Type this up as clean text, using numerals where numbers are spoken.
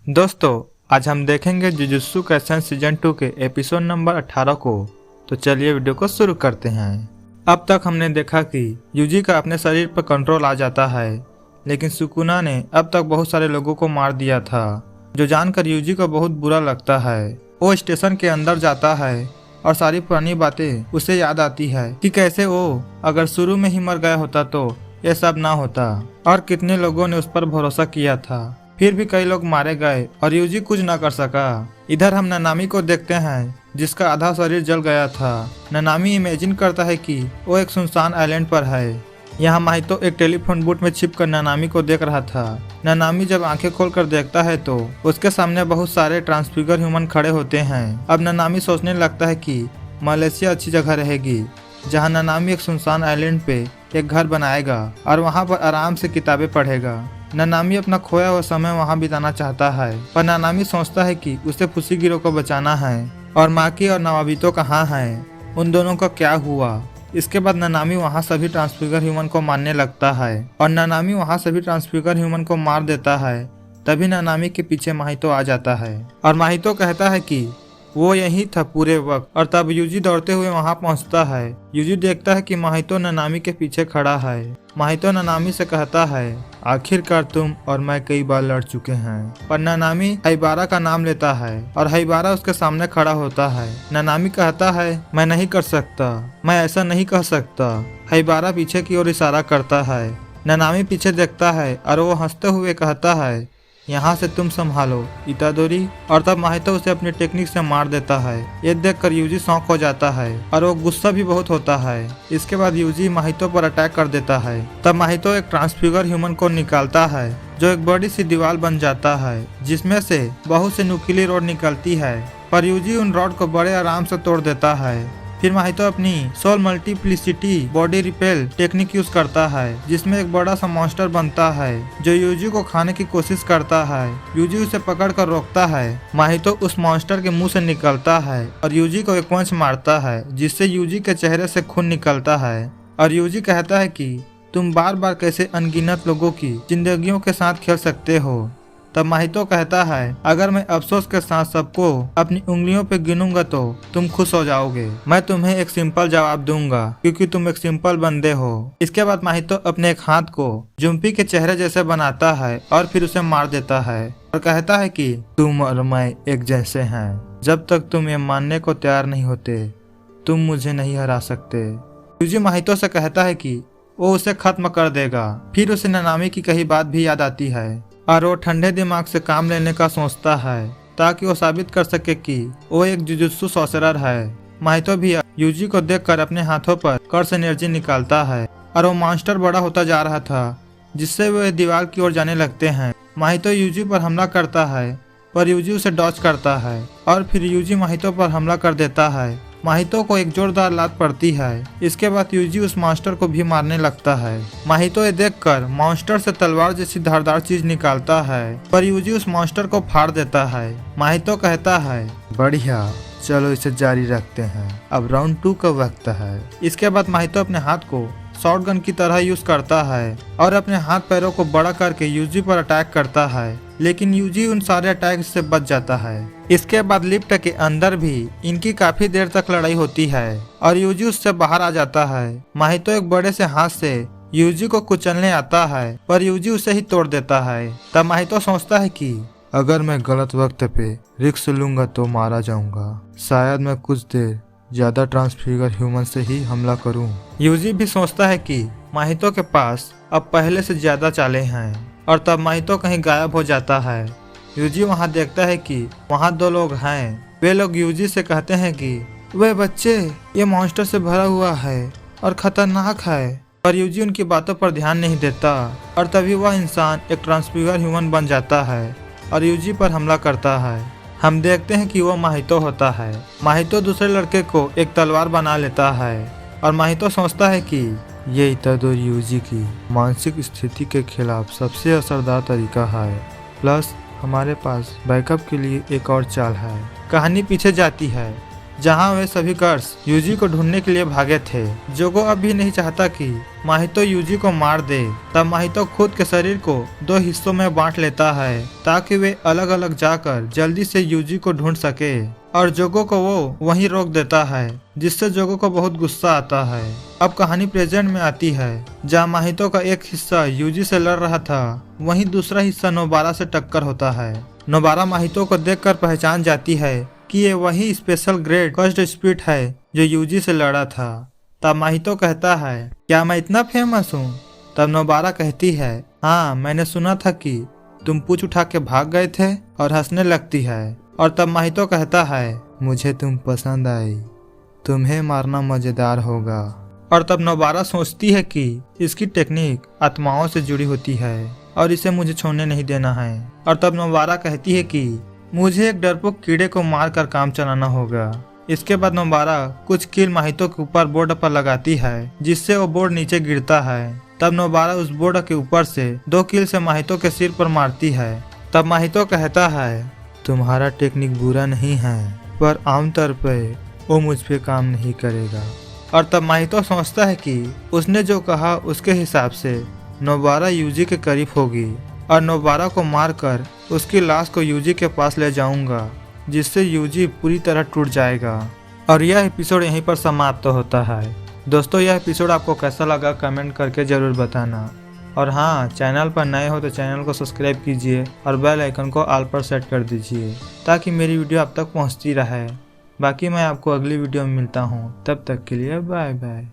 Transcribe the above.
दोस्तों, आज हम देखेंगे जुजुत्सु काइसेन सीजन 2 के एपिसोड नंबर 18 को। तो चलिए वीडियो को शुरू करते हैं। अब तक हमने देखा कि यूजी का अपने शरीर पर कंट्रोल आ जाता है, लेकिन सुकुना ने अब तक बहुत सारे लोगों को मार दिया था, जो जानकर यूजी को बहुत बुरा लगता है। वो स्टेशन के अंदर जाता है और सारी पुरानी बातें उसे याद आती है कि कैसे वो अगर शुरू में ही मर गया होता तो यह सब ना होता, और कितने लोगों ने उस पर भरोसा किया था। फिर भी कई लोग मारे गए और यूजी कुछ न कर सका। इधर हम ननामी को देखते हैं, जिसका आधा शरीर जल गया था। ननामी इमेजिन करता है कि वो एक सुनसान आइलैंड पर है। यहाँ माहितो एक टेलीफोन बूथ में छिपकर ननामी को देख रहा था। ननामी जब आंखें खोलकर देखता है तो उसके सामने बहुत सारे ट्रांसफिगर ह्यूमन खड़े होते हैं। अब ननामी सोचने लगता है कि मलेशिया अच्छी जगह रहेगी, जहाँ ननामी एक सुनसान आइलैंड पे एक घर बनाएगा और वहाँ पर आराम से किताबें पढ़ेगा। ननामी अपना खोया हुआ समय वहाँ बिताना चाहता है, पर ननामी सोचता है कि उसे फुसीगिरो को बचाना है। और माकी और नवाबितो कहाँ हैं, उन दोनों का क्या हुआ। इसके बाद ननामी वहाँ सभी ट्रांसफिगर ह्यूमन को मारने लगता है और ननामी वहाँ सभी ट्रांसफिगर ह्यूमन को मार देता है। तभी ननामी के पीछे माहितो आ जाता है और माहितो कहता है कि वो यही था पूरे वक्त। और तब यूजी दौड़ते हुए वहां पहुंचता है। यूजी देखता है कि माहितो ननामी के पीछे खड़ा है। माहितो ननामी से कहता है, आखिरकार तुम और मैं कई बार लड़ चुके हैं। पर ननामी हाइबारा का नाम लेता है और हाइबारा उसके सामने खड़ा होता है। ननामी कहता है, मैं नहीं कर सकता, मैं ऐसा नहीं कह सकता। हाइबारा पीछे की ओर इशारा करता है। ननामी पीछे देखता है और वो हंसते हुए कहता है, यहाँ से तुम संभालो इतादोरी। और तब माहितो उसे अपनी टेक्निक से मार देता है। ये देखकर यूजी शॉक हो जाता है और वो गुस्सा भी बहुत होता है। इसके बाद यूजी माहितो पर अटैक कर देता है। तब माहितो एक ट्रांसफिगर ह्यूमन को निकालता है, जो एक बड़ी सी दीवार बन जाता है, जिसमें से बहुत सी नुकीली रॉड निकलती है। पर यूजी उन रॉड को बड़े आराम से तोड़ देता है। फिर माहितो अपनी soul multiplicity body repel technique use करता है, जिसमें एक बड़ा सा मॉन्स्टर बनता है जो यूजी को खाने की कोशिश करता है। यूजी उसे पकड़ कर रोकता है। माहितो उस मॉन्स्टर के मुंह से निकलता है और यूजी को एक पंच मारता है, जिससे यूजी के चेहरे से खून निकलता है। और यूजी कहता है कि तुम बार बार कैसे अनगिनत लोगों की जिंदगियों के साथ खेल सकते हो। तब माहितो कहता है, अगर मैं अफसोस के साथ सबको अपनी उंगलियों पे गिनूंगा तो तुम खुश हो जाओगे। मैं तुम्हें एक सिंपल जवाब दूंगा, क्योंकि तुम एक सिंपल बंदे हो। इसके बाद माहितो अपने एक हाथ को जुम्पी के चेहरे जैसे बनाता है और फिर उसे मार देता है और कहता है कि तुम और मैं एक जैसे हैं। जब तक तुम ये मानने को तैयार नहीं होते, तुम मुझे नहीं हरा सकते। यूजी माहितो से कहता है कि वो उसे खत्म कर देगा। फिर उसे ननामी की कही बात भी याद आती है और वो ठंडे दिमाग से काम लेने का सोचता है, ताकि वो साबित कर सके कि वो एक जुजुत्सु सॉर्सरर है। माहितो भी यूजी को देखकर अपने हाथों पर कर्स एनर्जी निकालता है और वो मॉन्स्टर बड़ा होता जा रहा था, जिससे वे दीवार की ओर जाने लगते हैं। माहितो यूजी पर हमला करता है, पर यूजी उसे डॉज करता है और फिर यूजी माहितो पर हमला कर देता है। माहितो को एक जोरदार लात पड़ती है। इसके बाद यूजी उस मॉन्स्टर को भी मारने लगता है। माहितो ये देखकर मॉन्स्टर से तलवार जैसी धारदार चीज निकालता है, पर यूजी उस मॉन्स्टर को फाड़ देता है। माहितो कहता है, बढ़िया, चलो इसे जारी रखते हैं, अब राउंड 2 का वक्त है। इसके बाद माहितो अपने हाथ को शॉटगन की तरह यूज करता है और अपने हाथ पैरों को बड़ा करके यूजी पर अटैक करता है, लेकिन यूजी उन सारे अटैक से बच जाता है। इसके बाद लिफ्ट के अंदर भी इनकी काफी देर तक लड़ाई होती है और यूजी उससे बाहर आ जाता है। माहितो एक बड़े से हाथ से यूजी को कुचलने आता है, पर यूजी उसे ही तोड़ देता है। तब माहितो सोचता है कि अगर मैं गलत वक्त पे रिस्क लूंगा तो मारा जाऊंगा। शायद मैं कुछ देर ज्यादा ट्रांसफिगर ह्यूमन से ही हमला करूं। यूजी भी सोचता है कि माहितो के पास अब पहले से ज्यादा चालें हैं। और तब माहितो कहीं गायब हो जाता है। यूजी वहां देखता है कि वहां 2 लोग हैं। वे लोग यूजी से कहते हैं कि वे बच्चे ये मॉन्स्टर से भरा हुआ है और खतरनाक है, पर यूजी उनकी बातों पर ध्यान नहीं देता। और तभी वह इंसान एक ट्रांसफिगर ह्यूमन बन जाता है और यूजी पर हमला करता है। हम देखते हैं कि वो माहितो होता है। माहितो दूसरे लड़के को एक तलवार बना लेता है और माहितो सोचता है कि ये इतादोरी यूजी की मानसिक स्थिति के खिलाफ सबसे असरदार तरीका है। प्लस हमारे पास बैकअप के लिए एक और चाल है। कहानी पीछे जाती है जहां वे सभी गर्ल्स यूजी को ढूंढने के लिए भागे थे। जोगो अब भी नहीं चाहता कि माहितो यूजी को मार दे। तब माहितो खुद के शरीर को 2 हिस्सों में बांट लेता है ताकि वे अलग अलग जाकर जल्दी से यूजी को ढूंढ सके, और जोगो को वो वहीं रोक देता है, जिससे जोगो को बहुत गुस्सा आता है। अब कहानी प्रेजेंट में आती है, जहाँ माहितो का एक हिस्सा यूजी से लड़ रहा था, वहीं दूसरा हिस्सा नोबारा से टक्कर होता है। नोबारा माहितो को देखकर पहचान जाती है कि ये वही स्पेशल ग्रेड कस्ट स्पीड है जो यूजी से लड़ा था। तब माहितो कहता है, क्या मैं इतना फेमस हूँ? तब नोबारा कहती है, हाँ, मैंने सुना था कि तुम पूछ उठा के भाग गए थे, और हंसने लगती है। और तब माहितो कहता है, मुझे तुम पसंद आई, तुम्हें मारना मजेदार होगा। और तब नोबारा सोचती है कि इसकी टेक्निक आत्माओं से जुड़ी होती है और इसे मुझे छोड़ने नहीं देना है। और तब नोबारा कहती है कि मुझे एक डरपोक कीड़े को मार कर काम चलाना होगा। इसके बाद नोबारा कुछ कील माहितो के ऊपर बोर्ड पर लगाती है, जिससे वो बोर्ड नीचे गिरता है। तब नोबारा उस बोर्ड के ऊपर से 2 कील से माहितो के सिर पर मारती है। तब माहितो कहता है, तुम्हारा टेक्निक बुरा नहीं है, पर आमतौर पर वो मुझ पे काम नहीं करेगा। और तब माहितो सोचता है कि उसने जो कहा उसके हिसाब से नोबारा यूजी के करीब होगी, और नोबारा को मारकर उसकी लाश को यूजी के पास ले जाऊंगा, जिससे यूजी पूरी तरह टूट जाएगा। और यह एपिसोड यहीं पर समाप्त होता है। दोस्तों, यह एपिसोड आपको कैसा लगा कमेंट करके ज़रूर बताना। और हाँ, चैनल पर नए हो तो चैनल को सब्सक्राइब कीजिए और बेल आइकन को ऑल पर सेट कर दीजिए, ताकि मेरी वीडियो आप तक पहुँचती रहे। बाकी मैं आपको अगली वीडियो में मिलता हूँ, तब तक के लिए बाय बाय।